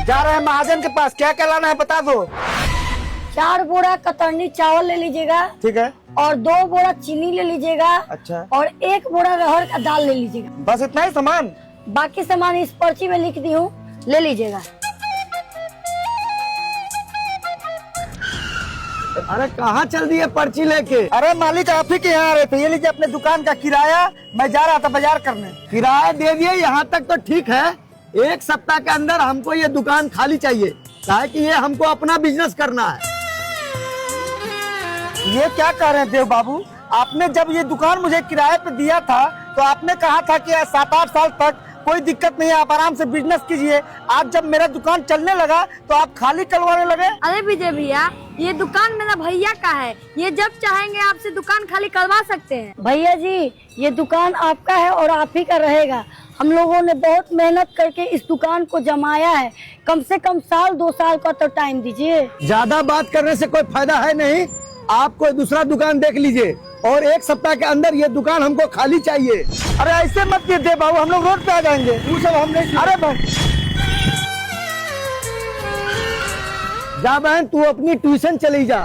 जा रहे हैं महाजन के पास, क्या क्या लाना है बता दो। 4 बोरा कतरनी चावल ले लीजिएगा, ठीक है। और 2 बोरा चीनी ले लीजिएगा। अच्छा। और 1 बोरा अरहर का दाल ले लीजिएगा। बस इतना ही सामान? बाकी सामान इस पर्ची में लिख दी हूँ, ले लीजिएगा। अरे कहाँ चल दिए पर्ची लेके? अरे मालिक आप ही के यहाँ आ रहे थे, ये लीजिए अपने दुकान का किराया, मैं जा रहा था बाजार करने। किराया दे दिए, यहाँ तक तो ठीक है। 1 सप्ताह के अंदर हमको ये दुकान खाली चाहिए, काहे कि ये हमको अपना बिजनेस करना है। ये क्या कह रहे हैं देव बाबू, आपने जब ये दुकान मुझे किराए पे दिया था तो आपने कहा था कि 7-8 साल तक कोई दिक्कत नहीं है, आप आराम से बिजनेस कीजिए। आज जब मेरा दुकान चलने लगा तो आप खाली करवाने लगे। अरे विजय भैया, ये दुकान मेरा भैया का है, ये जब चाहेंगे आपसे दुकान खाली करवा सकते हैं। भैया जी, ये दुकान आपका है और आप ही का रहेगा। हम लोगों ने बहुत मेहनत करके इस दुकान को जमाया है, कम से कम 1-2 साल का तो टाइम दीजिए। ज्यादा बात करने से कोई फायदा है नहीं, आप कोई दूसरा दुकान देख लीजिए और 1 सप्ताह के अंदर ये दुकान हमको खाली चाहिए। अरे ऐसे मत कीजिए देव बाबू, हम लोग रोड पे आ जाएंगे। वो सब हम नहीं। अरे बहन, जा बहन, तू अपनी ट्यूशन चली जा।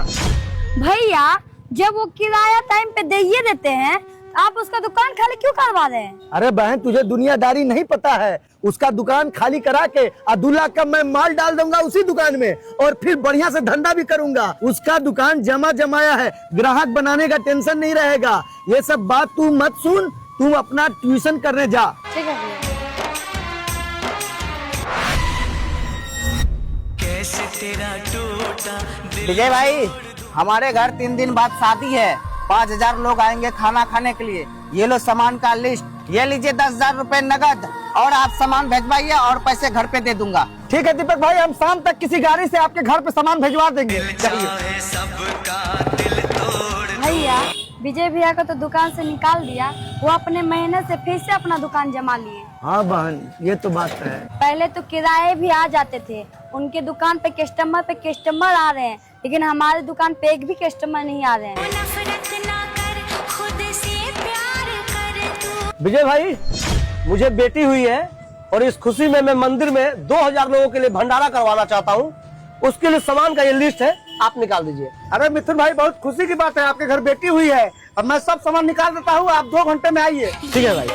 भैया, जब वो किराया टाइम पे दे ही देते हैं, आप उसका दुकान खाली क्यों करवा रहे हैं? अरे बहन, तुझे दुनियादारी नहीं पता है। उसका दुकान खाली करा के 2 लाख का मैं माल डाल दूंगा उसी दुकान में, और फिर बढ़िया से धंधा भी करूंगा। उसका दुकान जमाया है, ग्राहक बनाने का टेंशन नहीं रहेगा। ये सब बात तू मत सुन, तू अपना ट्यूशन करने जा। ठीक है भैया। विजय भाई, हमारे घर 3 दिन बाद शादी है, 5000 लोग आएंगे खाना खाने के लिए। ये लो सामान का लिस्ट, ये लीजिए 10,000 रुपए नगद, और आप सामान भेजवाइए और पैसे घर पे दे दूंगा। ठीक है दीपक भाई, हम शाम तक किसी गाड़ी से आपके घर पे सामान भिजवा देंगे। भैया, विजय भैया को तो दुकान से निकाल दिया, वो अपने मेहनत से फिर से अपना दुकान जमा लिए। हाँ बहन, ये तो बात है। पहले तो किराए भी आ जाते थे, उनके दुकान पे कस्टमर आ रहे हैं, लेकिन हमारे दुकान पे एक भी कस्टमर नहीं आ रहे हैं। विजय भाई, मुझे बेटी हुई है और इस खुशी में मैं मंदिर में 2000 लोगों के लिए भंडारा करवाना चाहता हूँ। उसके लिए सामान का ये लिस्ट है, आप निकाल दीजिए। अरे मिथुन भाई, बहुत खुशी की बात है, आपके घर बेटी हुई है। अब मैं सब सामान निकाल देता हूँ, आप 2 घंटे में आइए। ठीक है भाई।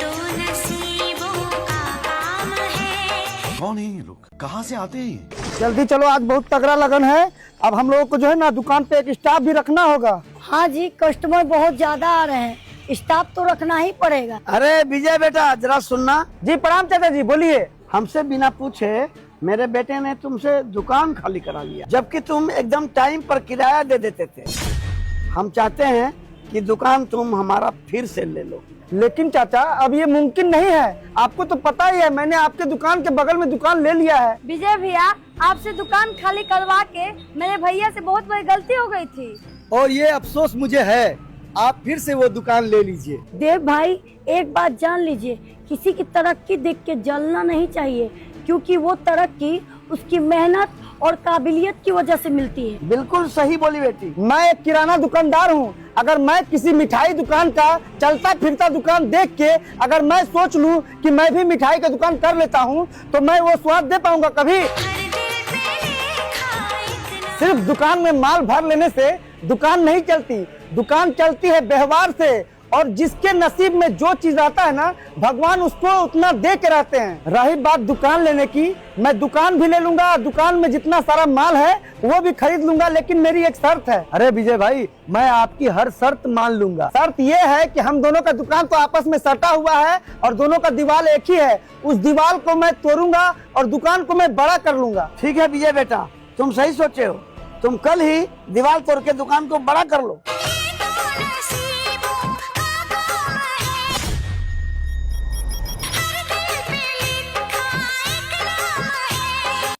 कौन है ये लोग, कहाँ से आते हैं? जल्दी चलो, आज बहुत तगड़ा लगन है। अब हम लोगों को जो है ना दुकान पे एक स्टाफ भी रखना होगा। हाँ जी, कस्टमर बहुत ज्यादा आ रहे हैं, स्टाफ तो रखना ही पड़ेगा। अरे विजय बेटा, जरा सुनना। जी प्रणाम चाचा जी, बोलिए। हमसे बिना पूछे मेरे बेटे ने तुमसे दुकान खाली करा लिया, जबकि तुम एकदम टाइम पर किराया दे देते थे। हम चाहते हैं कि दुकान तुम हमारा फिर से ले लो। लेकिन चाचा, अब ये मुमकिन नहीं है, आपको तो पता ही है, मैंने आपके दुकान के बगल में दुकान ले लिया है। विजय भैया, आपसे दुकान खाली करवा के मेरे भैया से बहुत बड़ी गलती हो गई थी, और ये अफसोस मुझे है। आप फिर से वो दुकान ले लीजिए। देव भाई, एक बात जान लीजिए, किसी की तरक्की देख के जलना नहीं चाहिए, क्योंकि वो तरक्की उसकी मेहनत और काबिलियत की वजह से मिलती है। बिल्कुल सही बोली बेटी। मैं एक किराना दुकानदार हूँ, अगर मैं किसी मिठाई दुकान का चलता फिरता दुकान देख के अगर मैं सोच लूँ कि मैं भी मिठाई का दुकान कर लेता हूँ, तो मैं वो स्वाद दे पाऊंगा कभी? सिर्फ दुकान में माल भर लेने से दुकान नहीं चलती, दुकान चलती है व्यवहार से। और जिसके नसीब में जो चीज आता है ना, भगवान उसको उतना दे के रहते हैं। रही बात दुकान लेने की, मैं दुकान भी ले लूंगा, दुकान में जितना सारा माल है वो भी खरीद लूंगा, लेकिन मेरी एक शर्त है। अरे विजय भाई, मैं आपकी हर शर्त मान लूंगा। शर्त ये है कि हम दोनों का दुकान तो आपस में सटा हुआ है और दोनों का दीवार एक ही है, उस दीवार को मैं तोड़ूंगा और दुकान को मैं बड़ा कर लूंगा। ठीक है विजय बेटा, तुम सही सोचे हो। तुम कल ही दीवार तोड़ के दुकान को बड़ा कर लो।